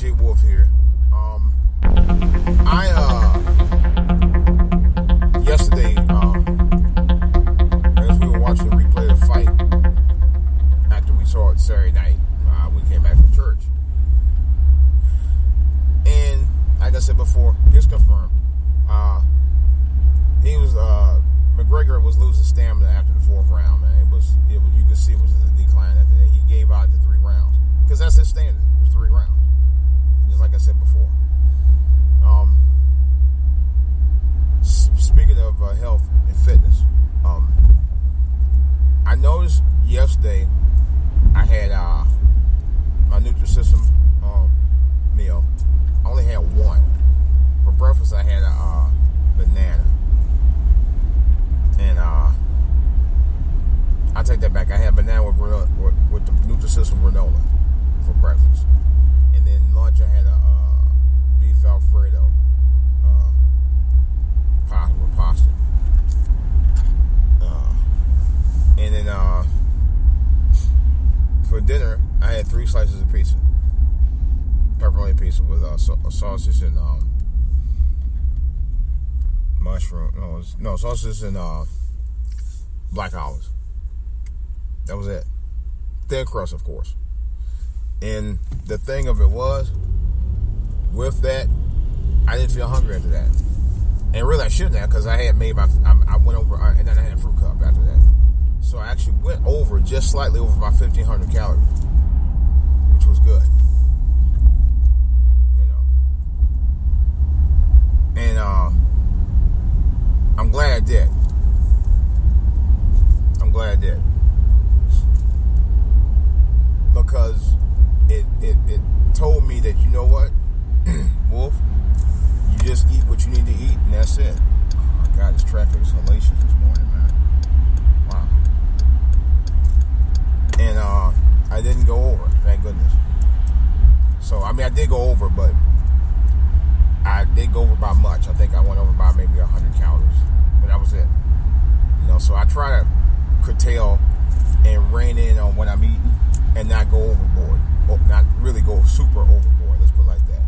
J Wolf here. Yesterday, as we were watching the replay of the fight, after we saw it Saturday night, we came back from church. And, like I said before, it's confirmed. McGregor was losing stamina after the fourth round, man. You could see it was a decline after that. He gave out the 3 rounds. Because that's his standard. It's 3 rounds. Just like I said before. Speaking of health and fitness, I noticed yesterday I had my Nutrisystem meal. I only had one. For breakfast I had a banana. And I take that back. I had banana with the Nutrisystem granola for breakfast. And then lunch I had a beef Alfredo with pasta. And then for dinner I had 3 slices of pizza. Pepperoni pizza with sausage and mushroom. No, sausage and black olives. That was it. Thin crust, of course. And the thing of it was, with that, I didn't feel hungry after that. And really, I shouldn't have, because I had made I went over, and then I had a fruit cup after that. So I actually went over, just slightly over my 1,500 calories, which was good. You know. And I'm glad I did. Because it told me that, you know what, Wolf, you just eat what you need to eat, and that's it. Oh, God, this traffic is hellacious this morning, man. Wow. And I didn't go over, thank goodness. So, I mean, I did go over, but I didn't go over by much. I think I went over by maybe 100 calories, but that was it. You know, so I try to curtail and rein in on what I'm eating and not go overboard. Not really go super overboard, let's put it like that.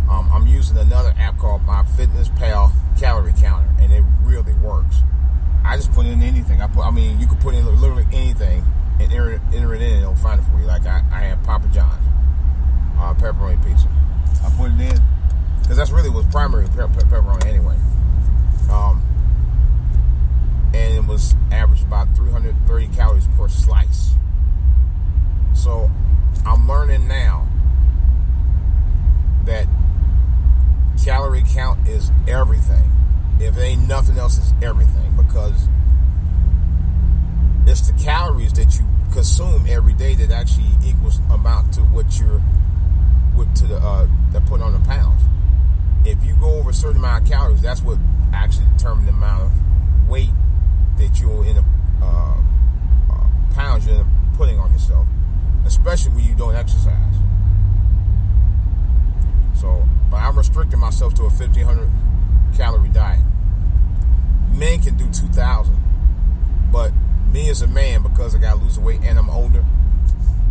I'm using another app called MyFitnessPal Calorie Counter, and it really works. I just put in anything. You could put in literally anything and enter it in, and it'll find it for you. Like I had Papa John's pepperoni pizza. I put it in because that's really was primary pepperoni anyway. And it was average about 330 calories per slice. So I'm learning now that calorie count is everything. If it ain't nothing else, it's everything, because it's the calories that you consume every day that actually equals amount to what that put on the pounds. If you go over a certain amount of calories, that's what actually determines the amount of weight that you'll end up pounds you end up putting on yourself, especially when you don't exercise. So, but I'm restricting myself to a 1,500 calorie diet. Men can do 2,000, but me as a man, because I gotta lose the weight and I'm older,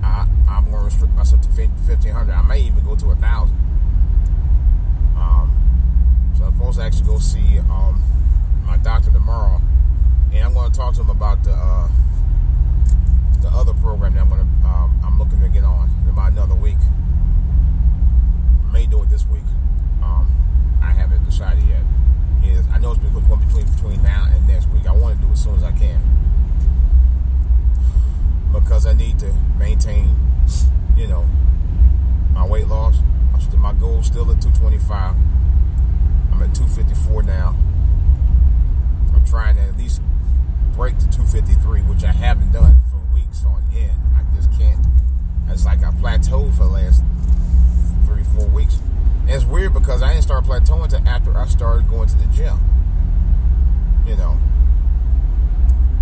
I'm going to restrict myself to 1,500. I may even go to 1,000. So I'm supposed to actually go see my doctor tomorrow, and I'm going to talk to him about the other program that I'm looking to get on in about another week. I may do it this week. I haven't decided yet. I know it's been going between now and next week. I want to do it as soon as I can, because I need to maintain, my weight loss. My goal is still at 225. I'm at 254 now. I'm trying to at least break to 253, which I haven't done for weeks on end. I just can't. It's like I plateaued for the last 3-4 weeks. And it's weird because I didn't start plateauing until after I started going to the gym.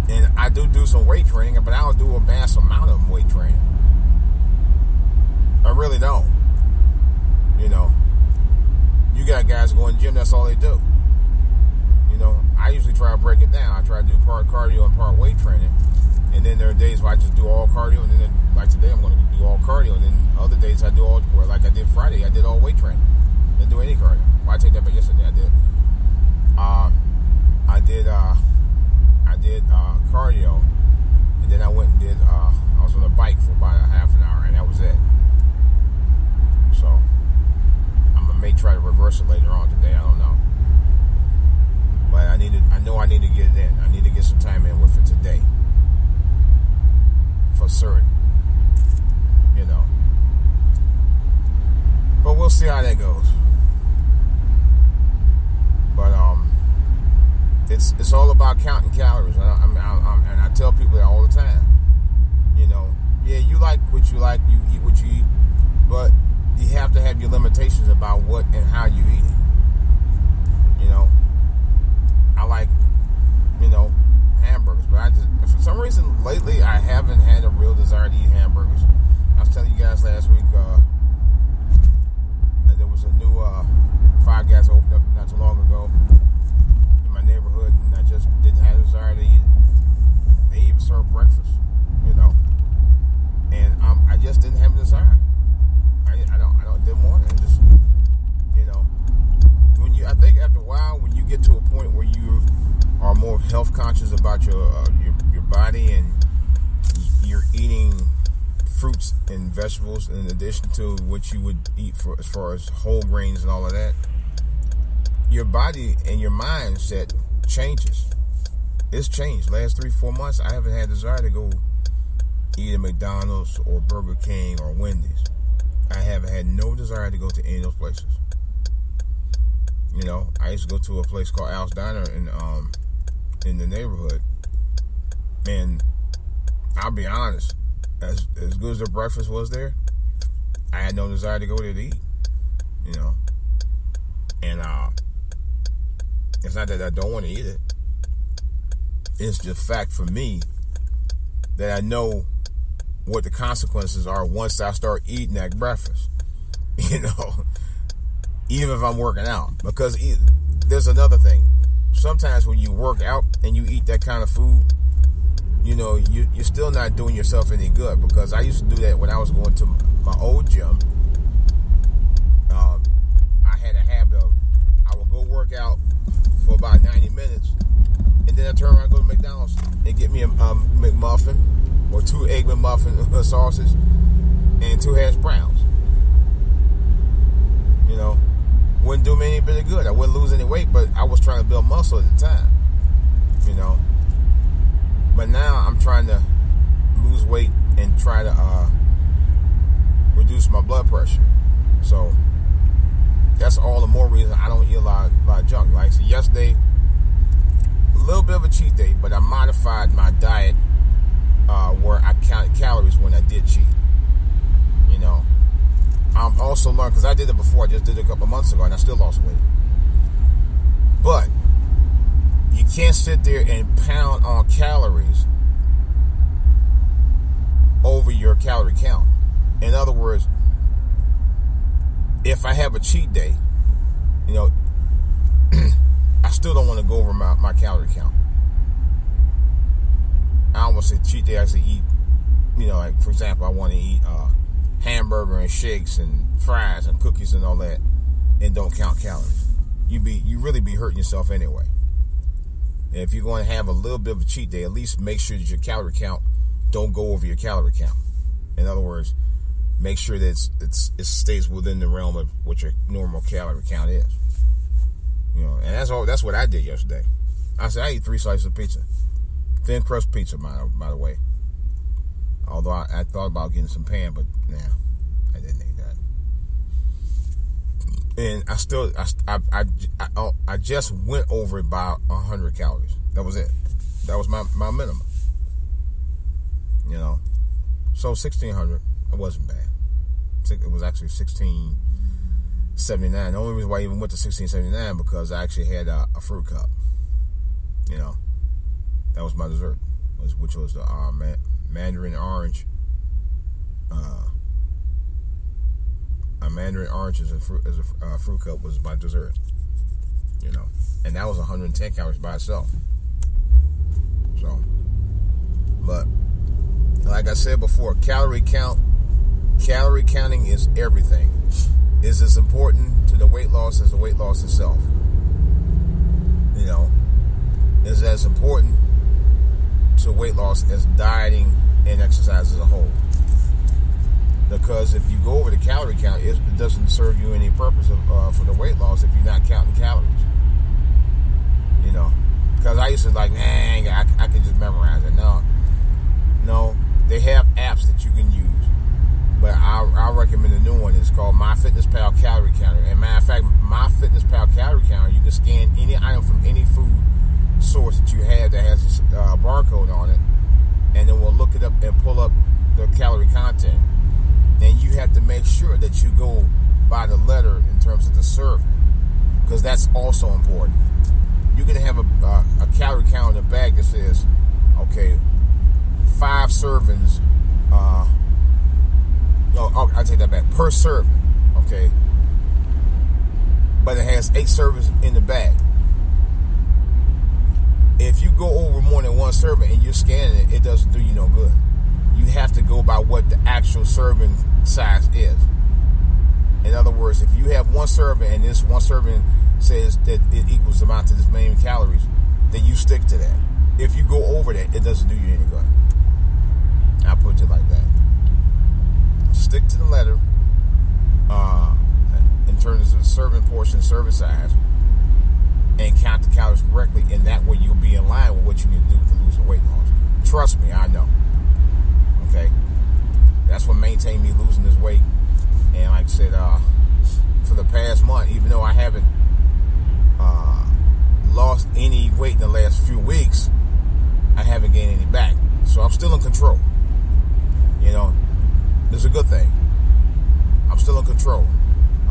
And I do some weight training, but I don't do a mass amount of weight training. I really don't. You got guys going to the gym, that's all they do. I usually try to break it down. I try to do part cardio and part weight training. And then there are days where I just do all cardio, and then like today I'm going to do all cardio, and then other days days I do all, or like I did Friday, I did all weight training. Didn't do any cardio. Well, I take that back yesterday. I did cardio, and then I went and did. I was on a bike for about a half an hour, and that was it. So I may try to reverse it later on today. I don't know, but I know I need to get it in. I need to get some time in with it today, for certain. You know, but we'll see how that goes. But it's all about counting calories, and I tell people that all the time. You know, yeah, you like what you like, you eat what you eat, but you have to have your limitations about what and how you eat it. You know, I like, hamburgers, but I just, for some reason lately, I haven't had a real desire to eat hamburgers. I was telling you guys last week, there was a new Five Guys opened up not too long ago in my neighborhood, and I just didn't have a desire to eat it. They even serve breakfast, and I just didn't have a desire. I didn't want it. Just, I think after a while, when you get to a point where you are more health conscious about your body, and you're eating fruits and vegetables in addition to what you would eat for as far as whole grains and all of that, your body and your mindset changes. It's changed. Last 3-4 months, I haven't had desire to go eat at McDonald's or Burger King or Wendy's. I haven't had no desire to go to any of those places. I used to go to a place called Al's Diner in the neighborhood, and I'll be honest, as good as the breakfast was there, I had no desire to go there to eat. And it's not that I don't want to eat it. It's just fact for me that I know what the consequences are once I start eating that breakfast. Even if I'm working out. Because there's another thing. Sometimes when you work out and you eat that kind of food, you're still not doing yourself any good. Because I used to do that when I was going to my old gym. I had a habit of, I would go work out for about 90 minutes, and then I turn around and go to McDonald's and get me a McMuffin or 2 Egg McMuffin sausages and 2 hash browns. Wouldn't do me any bit of good. I wouldn't lose any weight, but I was trying to build muscle at the time. But now I'm trying to lose weight and try to reduce my blood pressure. So that's all the more reason I don't eat a lot of junk. Like yesterday, a little bit of a cheat day, but I modified my diet where I counted calories when I did cheat. I'm also learned, because I did it before. I just did it a couple months ago, and I still lost weight. But you can't sit there and pound on calories over your calorie count. In other words, if I have a cheat day, I still don't want to go over my calorie count. I don't want to say cheat day. I say eat, like, for example, I want to eat hamburger and shakes and fries and cookies and all that, and don't count calories. You really be hurting yourself anyway. And if you're going to have a little bit of a cheat day, at least make sure that your calorie count don't go over your calorie count. In other words, make sure that it stays within the realm of what your normal calorie count is. And that's what I did yesterday. I said I eat 3 slices of pizza, thin crust pizza, by the way. Although I thought about getting some pan, but nah, I didn't eat that. And I just went over about 100 calories. That was it. That was my minimum. So 1,600. It wasn't bad. It was actually 1,679. The only reason why I even went to 1,679 because I actually had a fruit cup. That was my dessert, which was the mandarin orange. A mandarin orange as a fruit cup was my dessert. And that was 110 calories by itself. So, but like I said before, calorie count Calorie counting is everything. It's as important to the weight loss as the weight loss itself. You know, it's as important to weight loss as dieting and exercise as a whole. Because if you go over the calorie count, it doesn't serve you any purpose for the weight loss if you're not counting calories. You know, because I used to like, man, I could just memorize it. No, they have apps that you can use. But I recommend a new one. It's called MyFitnessPal Calorie Counter. And matter of fact, MyFitnessPal Calorie Counter, you can scan any item from any food source that you have that has a barcode on it, and then we'll look it up and pull up the calorie content. And you have to make sure that you go by the letter in terms of the serving, because that's also important. You can have a calorie count in a bag that says, okay, 5 servings. I take that back. Per serving, okay. But it has 8 servings in the bag. If you go over more than 1 serving and you're scanning it, it doesn't do you no good. You have to go by what the actual serving size is. In other words, if you have 1 serving and this 1 serving says that it equals the amount to this many calories, then you stick to that. If you go over that, it doesn't do you any good. I'll put it like that. Stick to the letter in terms of the serving portion, serving size, and count the calories correctly, and that way you'll be in line with what you need to do to lose the weight loss. Trust me, I know. Okay? That's what maintained me losing this weight. And like I said, for the past month, even though I haven't lost any weight in the last few weeks, I haven't gained any back. So I'm still in control. You know, it's a good thing. I'm still in control.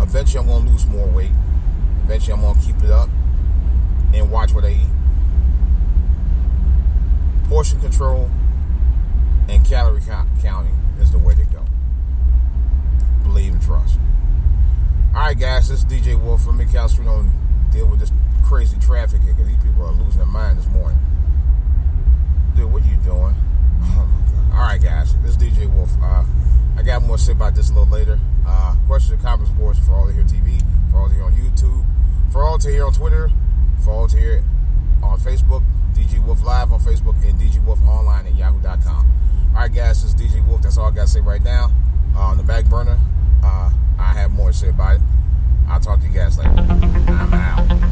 Eventually I'm going to lose more weight. Eventually I'm going to keep it up and watch what I eat. Portion control and calorie counting is the way to go. Believe and trust. Alright guys, this is DJ Wolf from Mid-Cal Street. Don't deal with this crazy traffic here because these people are losing their mind this morning. Dude, what are you doing? Oh my God. Alright guys, this is DJ Wolf. I got more to say about this a little later. Questions and comments, of course, for all to hear TV, for all to hear on YouTube, for all to hear on Twitter, for all to hear on Facebook, DJ Wolf Live on Facebook, and DJ Wolf Online at yahoo.com. Alright guys, this is DJ Wolf. That's all I got to say right now. On the back burner, I have more to say about it. I'll talk to you guys later. I'm out.